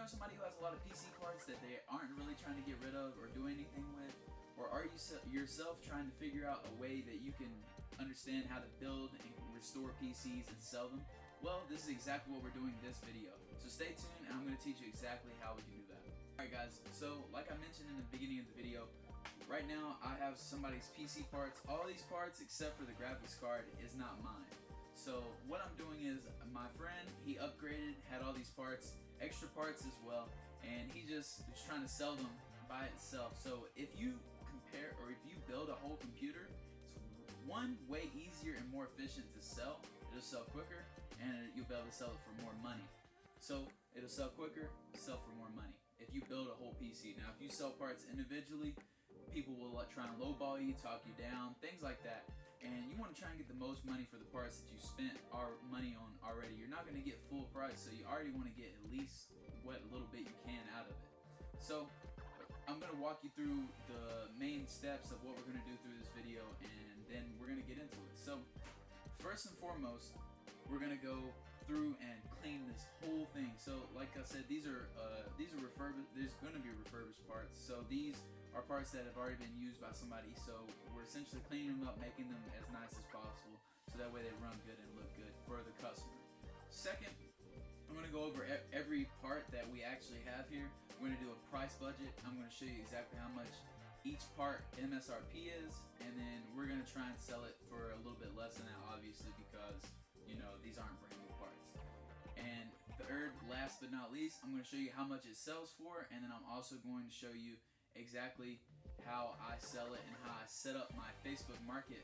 know somebody who has a lot of PC parts that they aren't really trying to get rid of or do anything with? Or are you yourself trying to figure out a way that you can understand how to build and restore PCs and sell them? Well, this is exactly what we're doing in this video. So stay tuned and I'm going to teach you exactly how we can do that. Alright guys, so like I mentioned in the beginning of the video, right now I have somebody's PC parts. All these parts except for the graphics card is not mine. So what I'm doing is, my friend, he upgraded, had all these parts, extra parts as well, and he just was trying to sell them by itself. So if you compare, or if you build a whole computer, it's one, way easier and more efficient to sell. It'll sell quicker, and you'll be able to sell it for more money. So it'll sell quicker, sell for more money if you build a whole PC. Now if you sell parts individually, people will try and lowball you, talk you down, things like that. And you want to try and get the most money for the parts that you spent money on already. You're not going to get full price, so you already want to get at least what little bit you can out of it. So I'm going to walk you through the main steps of what we're going to do through this video, and then we're going to get into it. So first and foremost, we're going to go through and clean this whole thing. So like I said, these are refurbished. There's going to be refurbished parts. So these are parts that have already been used by somebody. So we're essentially cleaning them up, making them as nice as possible, so that way they run good and look good for the customer. Second, I'm going to go over every part that we actually have here. We're going to do a price budget. I'm going to show you exactly how much each part MSRP is, and then we're going to try and sell it for a little bit less than that, obviously, because you know these aren't brand new parts. And third, last but not least, I'm going to show you how much it sells for, and then I'm also going to show you exactly how I sell it and how I set up my Facebook Market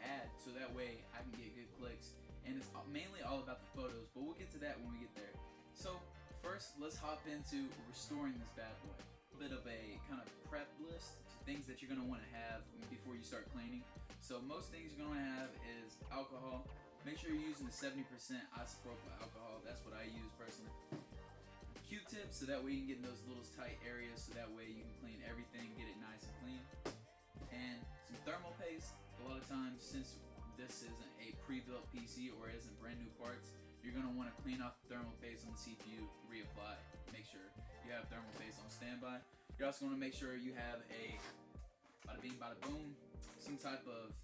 ad, so that way I can get good clicks. And it's mainly all about the photos, but we'll get to that when we get there. So first, let's hop into restoring this bad boy. A bit of a kind of prep list, things that you're going to want to have before you start cleaning. So most things you're going to have is alcohol. Make sure you're using the 70% isopropyl alcohol. That's what I use personally. Q-tips, so that way you can get in those little tight areas, so that way you can clean everything, get it nice and clean. And some thermal paste. A lot of times, since this isn't a pre-built PC or isn't brand new parts, you're going to want to clean off the thermal paste on the CPU, reapply. Make sure you have thermal paste on standby. You're also going to make sure you have a bada bing bada boom, some type of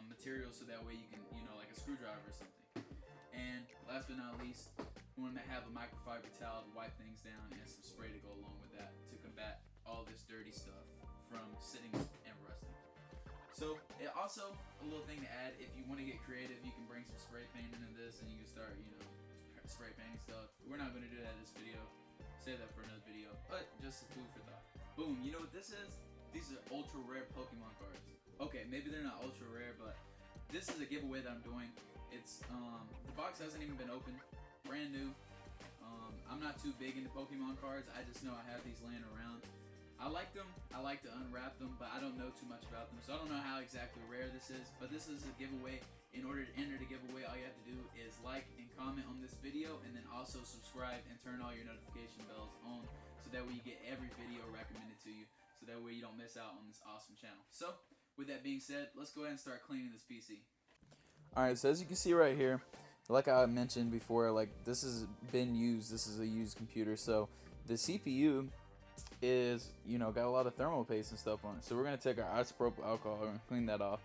material, so that way you can, you know, like a screwdriver or something. And last but not least, we want to have a microfiber towel to wipe things down, and some spray to go along with that to combat all this dirty stuff from sitting and rusting. So also a little thing to add, if you want to get creative, you can bring some spray paint into this and you can start, you know, spray painting stuff. We're not going to do that in this video. Save that for another video, but just food for thought. Boom, you know what this is? These are ultra rare Pokemon cards. Okay, maybe they're not ultra rare, but this is a giveaway that I'm doing. It's the box hasn't even been opened, brand new. I'm not too big into Pokemon cards. I just know I have these laying around. I like them. I like to unwrap them, but I don't know too much about them, so I don't know how exactly rare this is. But this is a giveaway. In order to enter the giveaway, all you have to do is like and comment on this video, and then also subscribe and turn all your notification bells on, so that way you get every video recommended to you, so that way you don't miss out on this awesome channel. So with that being said, let's go ahead and start cleaning this PC. Alright, so as you can see right here, like I mentioned before, like this has been used. This is a used computer, so the CPU is, you know, got a lot of thermal paste and stuff on it. So we're gonna take our isopropyl alcohol and clean that off,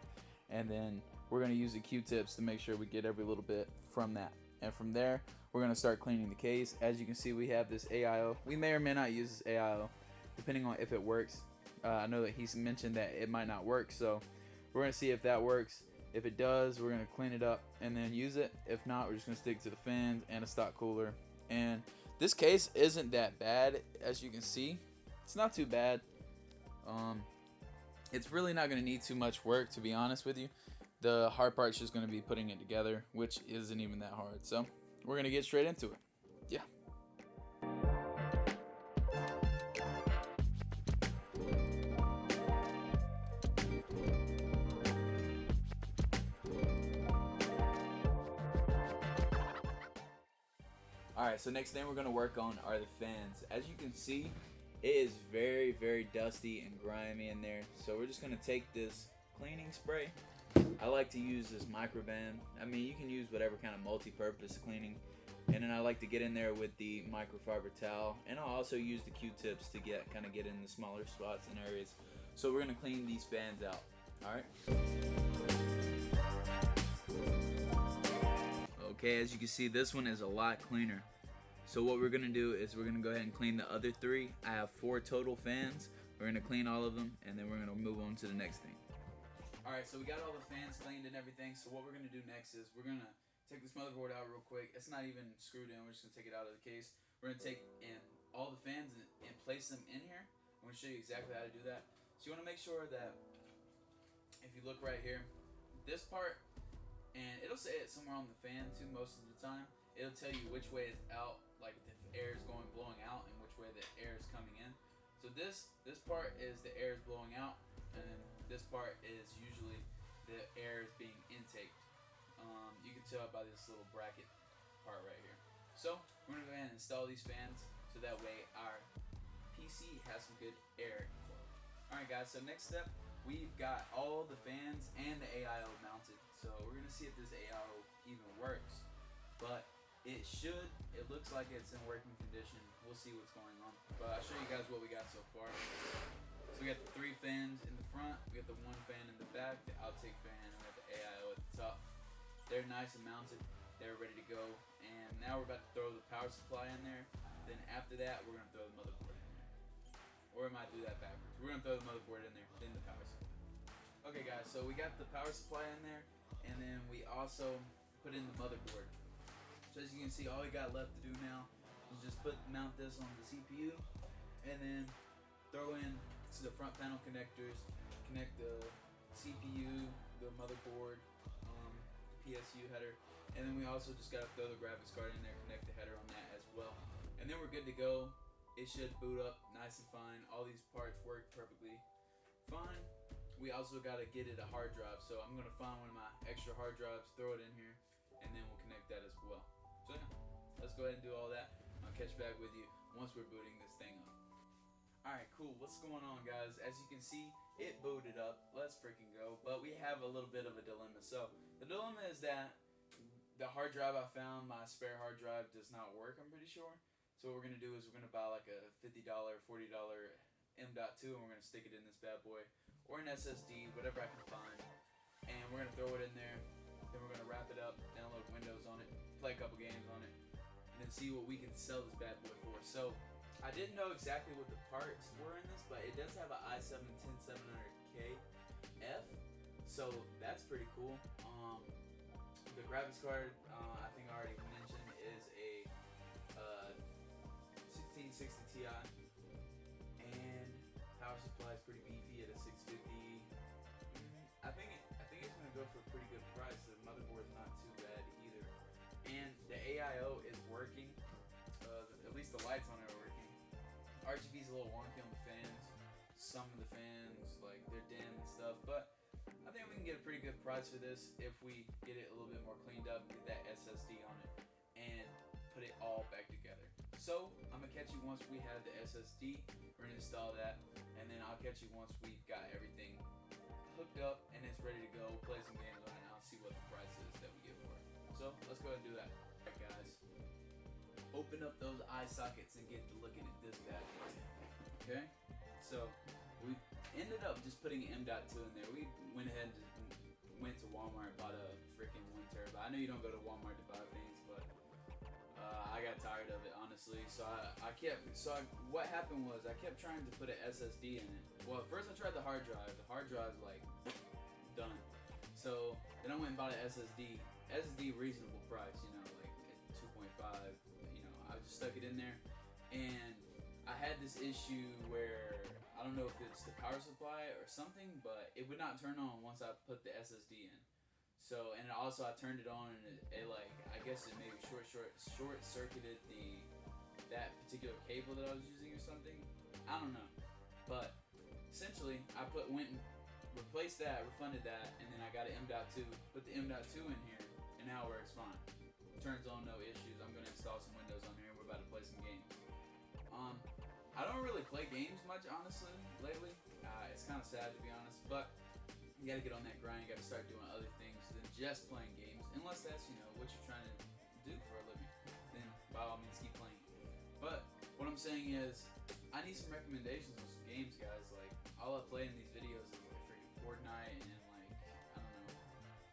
and then we're gonna use the Q-tips to make sure we get every little bit from that. And from there, we're gonna start cleaning the case. As you can see, we have this AIO. We may or may not use this AIO, depending on if it works. I know that he's mentioned that it might not work, so we're gonna see if that works. If it does, we're going to clean it up and then use it. If not, we're just going to stick to the fans and a stock cooler. And this case isn't that bad, as you can see. It's not too bad. It's really not going to need too much work, to be honest with you. The hard part's just going to be putting it together, which isn't even that hard. So we're going to get straight into it. Yeah. Alright, so next thing we're going to work on are the fans. As you can see, it is very, very dusty and grimy in there. So we're just going to take this cleaning spray. I like to use this Microban. I mean, you can use whatever kind of multi-purpose cleaning And then I like to get in there with the microfiber towel, and I'll also use the Q-tips to kind of get in the smaller spots and areas. So we're gonna clean these fans out. All right. Okay, as you can see, this one is a lot cleaner. So what we're gonna do is we're gonna go ahead and clean the other 3. I have 4 total fans. We're gonna clean all of them, and then we're gonna move on to the next thing. All right, so we got all the fans cleaned and everything. So what we're gonna do next is we're gonna take this motherboard out real quick. It's not even screwed in. We're just gonna take it out of the case. We're gonna take in all the fans and place them in here. I'm gonna show you exactly how to do that. So you wanna make sure that if you look right here, this part, and it'll say it somewhere on the fan too most of the time. It'll tell you which way is out, like if air is blowing out, and which way the air is coming in. So this part is the air is blowing out, and then this part is usually the air is being intaked. You can tell by this little bracket part right here. So we're gonna go ahead and install these fans so that way our PC has some good air flow. Alright guys, so next step, we've got all the fans and the AIO mounted. So we're gonna see if this AIO even works. But it should, it looks like it's in working condition. We'll see what's going on. But I'll show you guys what we got so far. So we got the 3 fans in the front, we got the 1 fan in the back, the outtake fan, and we got the AIO at the top. They're nice and mounted, they're ready to go. And now we're about to throw the power supply in there. Then after that, we're gonna throw the motherboard in there. Or I might do that backwards. We're gonna throw the motherboard in there, then the power supply. Okay guys, so we got the power supply in there, and then we also put in the motherboard. So as you can see, all we got left to do now is just mount this on the CPU, and then throw in the front panel connectors, connect the CPU, the motherboard, PSU header, and then we also just gotta throw the graphics card in there, connect the header on that as well, and then we're good to go. It should boot up nice and fine. All these parts work perfectly fine. We also gotta get it a hard drive, so I'm gonna find one of my extra hard drives, throw it in here, and then we'll connect that as well. So yeah, let's go ahead and do all that. I'll catch back with you once we're booting this thing up. Alright, cool. What's going on, guys? As you can see, it booted up. Let's freaking go. But we have a little bit of a dilemma. So the dilemma is that the hard drive I found, my spare hard drive, does not work, I'm pretty sure. So what we're going to do is we're going to buy like a $50, $40 M.2, and we're going to stick it in this bad boy, or an SSD, whatever I can find. And we're going to throw it in there. Then we're going to wrap it up, download Windows on it, play a couple games on it, and then see what we can sell this bad boy for. So I didn't know exactly what the parts were in this, but it does have an i7-10700K F, so that's pretty cool. The graphics card, I think I already mentioned, is a 1660 Ti, and power supply is pretty beefy at a 650. I think it's gonna go for a pretty good price. The motherboard's not too bad either, and the AIO is working. At least the lights on it are working. RGB's a little wonky on the fans. Some of the fans, like, they're dim and stuff, but I think we can get a pretty good price for this if we get it a little bit more cleaned up, get that SSD on it, and put it all back together. So I'm gonna catch you once we have the SSD. We're gonna install that, and then I'll catch you once we've got everything hooked up and it's ready to go. Play some games on it, and I'll see what the price is that we get for it. So let's go ahead and do that. Alright guys, open up those eye sockets and get to looking at this bad boy. Okay, so we ended up just putting M.2 in there. We went ahead and just went to Walmart and bought a freaking 1 terabyte. I know you don't go to Walmart to buy things, but I got tired of it, honestly. So what happened was I kept trying to put an SSD in it. Well, at first I tried the hard drive. The hard drive's like done. So then I went and bought an SSD. SSD reasonable price, you know, like at 2.5. You know, I just stuck it in there, and I had this issue where I don't know if it's the power supply or something, but it would not turn on once I put the SSD in. So, and also I turned it on, and it like, I guess it maybe short circuited that particular cable that I was using or something. I don't know, but essentially I went and replaced that, refunded that, and then I got an M.2, put the M.2 in here, and now it works fine. Turns on, no issues. I'm gonna install some Windows on here, and we're about to play some games. I don't really play games much, honestly, lately. It's kind of sad, to be honest, but you gotta get on that grind. You gotta start doing other things than just playing games, unless that's, you know, what you're trying to do for a living. Then by all means keep playing. But what I'm saying is, I need some recommendations on some games, guys. Like, all I play in these videos is like freaking Fortnite and like, I don't know,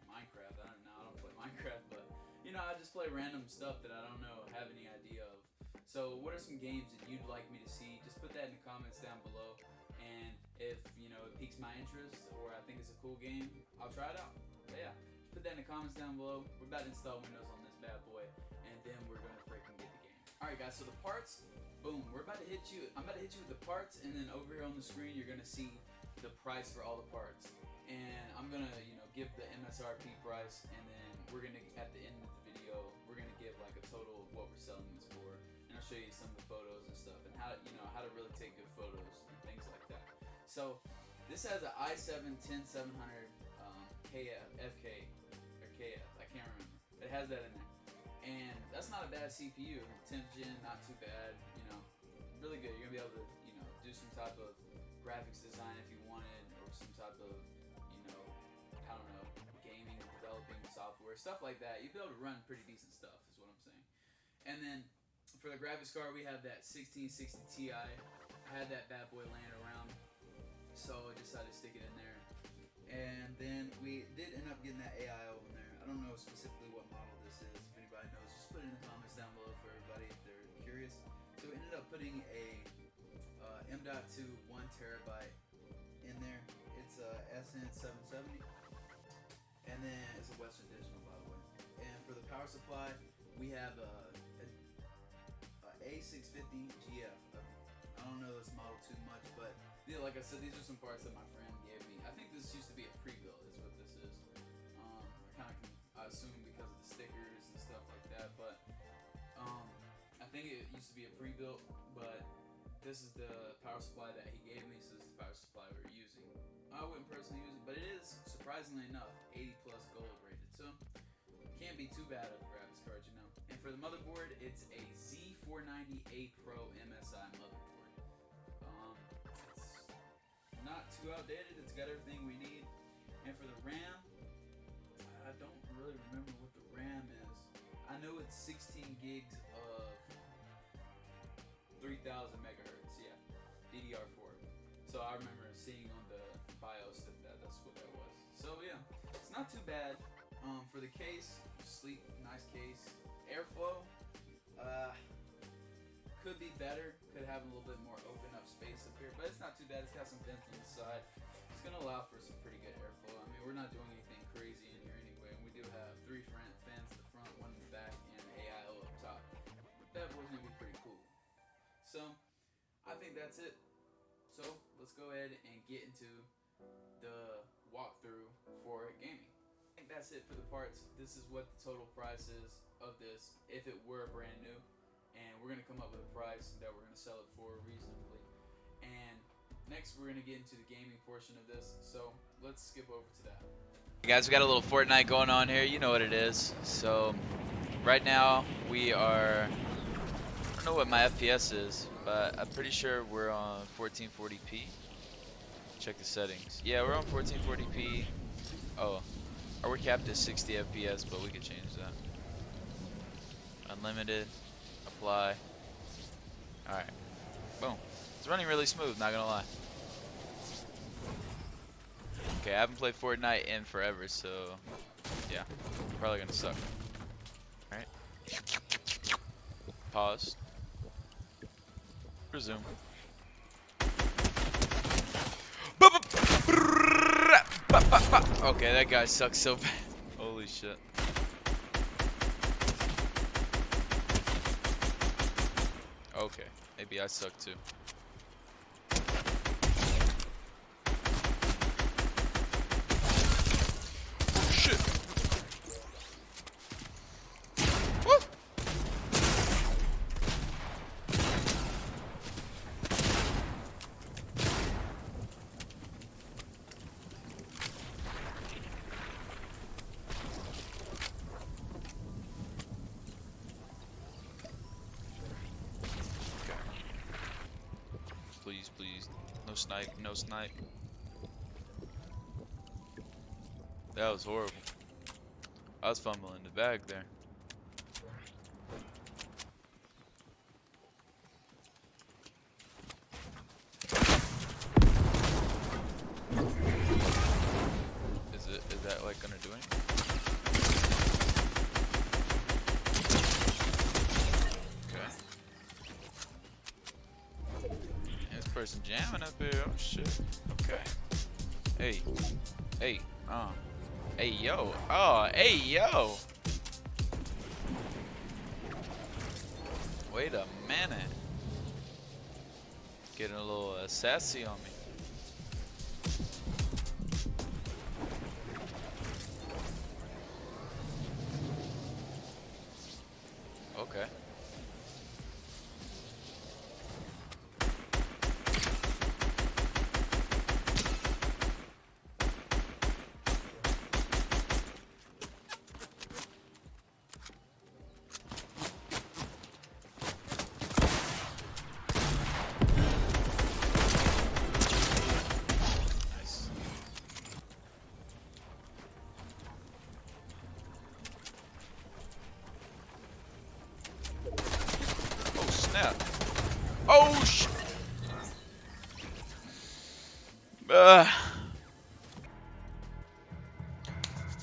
Minecraft. I don't play Minecraft, but you know, I just play random stuff that I don't know, have any idea of. So what are some games that you'd like me to see? Just put that in the comments down below. And if, you know, it piques my interest or I think it's a cool game, I'll try it out. But yeah, just put that in the comments down below. We're about to install Windows on this bad boy, and then we're gonna freaking get the game. Alright guys, so the parts, boom, I'm about to hit you with the parts, and then over here on the screen you're gonna see the price for all the parts. And I'm gonna, you know, give the MSRP price, and then we're gonna, at the end of the video, we're gonna give like a total of what we're selling this for. And I'll show you some of the photos and stuff, and how, you know, how to really take good photos and things like that. So this has an i7-10700 FK or KF, I can't remember. It has that in there, and that's not a bad CPU. 10th gen, not too bad. You know, really good. You're gonna be able to, you know, do some type of graphics design if you wanted, or some type of, you know, I don't know, gaming, developing software, stuff like that. You'll be able to run pretty decent stuff, is what I'm saying. And then for the graphics card, we have that 1660 Ti. I had that bad boy laying around, so I decided to stick it in there. And then we did end up getting that AIO in there. I don't know specifically what model this is. If anybody knows, just put it in the comments down below for everybody if they're curious. So we ended up putting a M.2 1TB in there. It's a SN770, and then it's a Western Digital, by the way. And for the power supply, we have a A650 GF. I don't know this model too much, but yeah, like I said, these are some parts that my friend gave me. I think this used to be a pre-built, is what this is. I assume because of the stickers and stuff like that, but I think it used to be a pre-built, but this is the power supply that he gave me, so this is the power supply we're using. I wouldn't personally use it, but it is, surprisingly enough, 80 plus gold rated, so can't be too bad of a graphics card, you know. And for the motherboard, it's a Z490A Pro MSI motherboard. It's not too outdated, it's got everything we need. And for the RAM, I don't really remember what the RAM is. I know it's 16 gigs of 3000 megahertz, yeah, DDR4. So I remember seeing on the BIOS that that's what that was. So yeah, it's not too bad. For the case, sleek, nice case. Airflow, could be better. Could have a little bit more open up space up here, but it's not too bad. It's got some vents on the side. It's gonna allow for some pretty good airflow. I mean, we're not doing anything crazy in here anyway, and we do have 3 fans in the front, 1 in the back, and AIO up top. That boy's gonna be pretty cool. So I think that's it. So let's go ahead and get into the walkthrough for gaming. I think that's it for the parts. This is what the total price is of this if it were brand new, and we're gonna come up with a price that we're gonna sell it for reasonably. And next we're gonna get into the gaming portion of this, so let's skip over to that. Hey guys, we got a little Fortnite going on here. You know what it is. So right now we are, I don't know what my FPS is, but I'm pretty sure we're on 1440p. Check the settings. Yeah, we're on 1440p. Oh, we're capped at 60 FPS, but we could change that. Unlimited, apply. Alright, boom. It's running really smooth, not gonna lie. Okay, I haven't played Fortnite in forever, so yeah, probably gonna suck. Alright. Pause. Resume. Okay, that guy sucks so bad. Holy shit. Okay, maybe I suck too. Shit. Woo! Please, please. No snipe, no snipe. That was horrible. I was fumbling the bag there. person jamming up here. Oh shit. Okay. Hey. Hey. Hey yo. Oh, hey yo. Wait a minute. Getting a little sassy on me. Okay. Nice. Oh snap. Oh sh.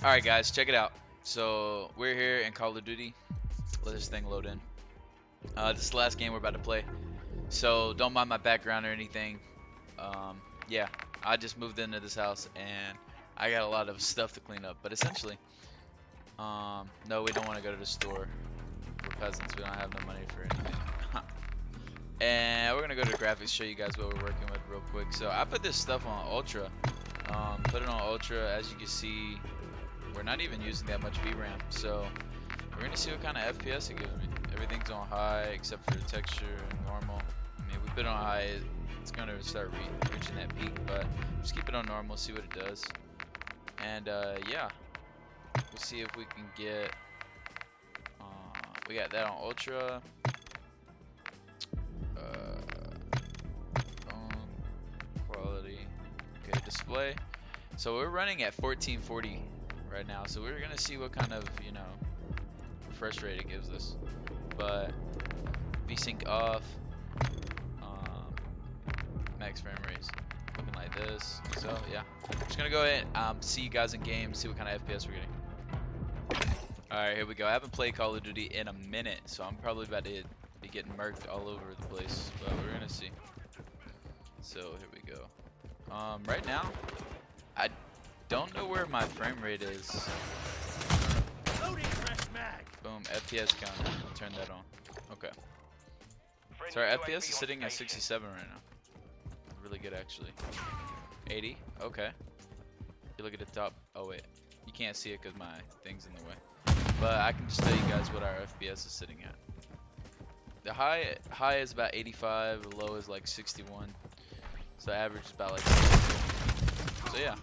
Alright guys, check it out. So we're here in Call of Duty. Let this thing load in. This is the last game we're about to play. So don't mind my background or anything. Yeah, I just moved into this house and I got a lot of stuff to clean up. But essentially, no, we don't want to go to the store. We're peasants, we don't have no money for anything. And we're gonna go to graphics, show you guys what we're working with real quick. So I put this stuff on ultra. Put it on ultra. As you can see, we're not even using that much VRAM. So we're gonna see what kind of FPS it gives me. Everything's on high except for the texture and normal. I mean, we put it on high, it's gonna start reaching that peak, but just keep it on normal, see what it does. And yeah, we'll see if we can get. We got that on ultra. Quality. Okay, display. So we're running at 1440 right now. So we're gonna see what kind of, you know, refresh rate it gives us. But VSync off. Max frame rates looking like this. So yeah, I'm just gonna go ahead and see you guys in game, see what kind of FPS we're getting. Alright, here we go. I haven't played Call of Duty in a minute, so I'm probably about to be getting murked all over the place, but we're gonna see. So here we go. Right now, I don't know where my frame rate is. Boom, FPS counter. Turn that on. Okay. So our FPS is sitting at 67 right now. Really good actually. 80. Okay. You look at the top. Oh wait, you can't see it because my thing's in the way. But I can just tell you guys what our FPS is sitting at. The high is about 85, the low is like 61. So the average is about like 62. So yeah,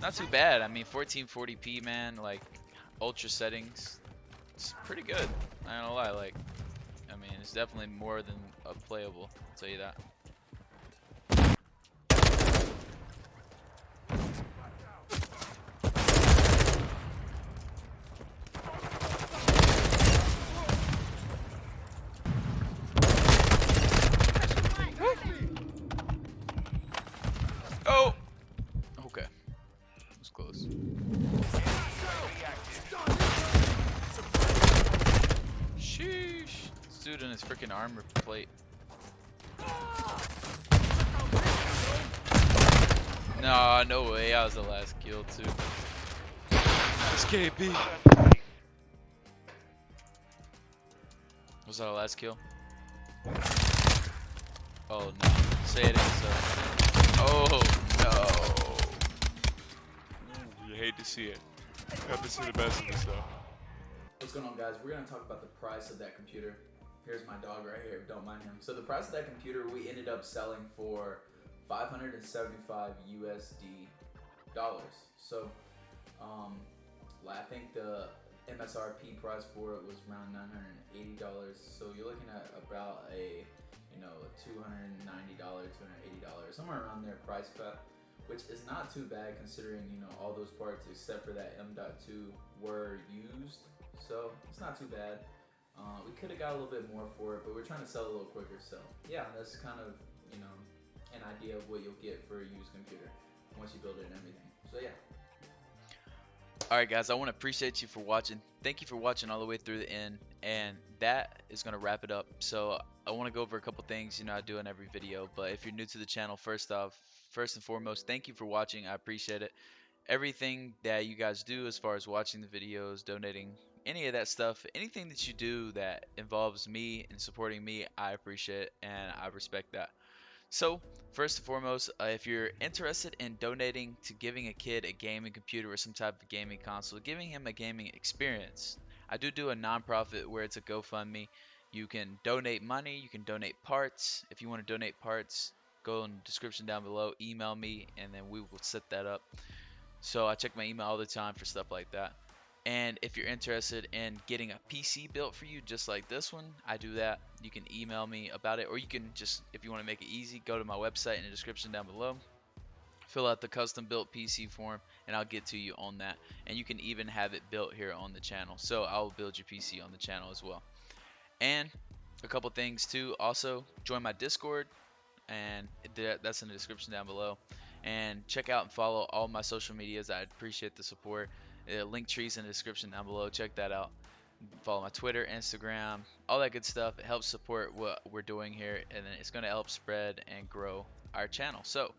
not too bad. I mean, 1440p, man, like ultra settings, it's pretty good. I don't know lie, like, I mean, it's definitely more than playable, I'll tell you that. Oh! Okay. That was close. Sheesh. This dude in his freaking armor plate. No, no way. I was the last kill, too. Escape. Was that our last kill? Oh, no. Say it ain't so. Oh no! You hate to see it. You have to see the best of this stuff. What's going on, guys? We're going to talk about the price of that computer. Here's my dog right here, don't mind him. So the price of that computer we ended up selling for 575 USD dollars. So I think the MSRP price for it was around $980. So you're looking at about a $290, $280, somewhere around there price cut, which is not too bad considering, all those parts except for that M.2 were used. So it's not too bad. We could have got a little bit more for it, but we're trying to sell a little quicker. So yeah, that's kind of, an idea of what you'll get for a used computer once you build it and everything. So yeah. Alright guys, I want to appreciate you for watching. Thank you for watching all the way through the end. And that is going to wrap it up. So I want to go over a couple things, I do in every video. But if you're new to the channel, first and foremost, thank you for watching. I appreciate it. Everything that you guys do as far as watching the videos, donating, any of that stuff, anything that you do that involves me and supporting me, I appreciate it and I respect that. So, first and foremost, if you're interested in donating to giving a kid a gaming computer or some type of gaming console, giving him a gaming experience, I do a nonprofit where it's a GoFundMe. You can donate money, you can donate parts. If you want to donate parts, go in the description down below, email me, and then we will set that up. So I check my email all the time for stuff like that. And if you're interested in getting a PC built for you just like this one, I do that. You can email me about it, or you can just, if you want to make it easy, go to my website in the description down below, fill out the custom built PC form, and I'll get to you on that. And you can even have it built here on the channel. So I'll build your PC on the channel as well. And a couple things too, also join my Discord, and that's in the description down below. And check out and follow all my social medias. I appreciate the support. Link trees in the description down below. Check that out. Follow my Twitter, Instagram, all that good stuff. It helps support what we're doing here, and then it's going to help spread and grow our channel. So,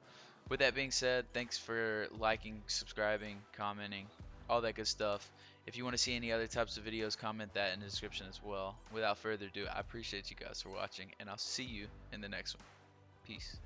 with that being said, thanks for liking, subscribing, commenting, all that good stuff. If you want to see any other types of videos, comment that in the description as well. Without further ado, I appreciate you guys for watching, and I'll see you in the next one. Peace.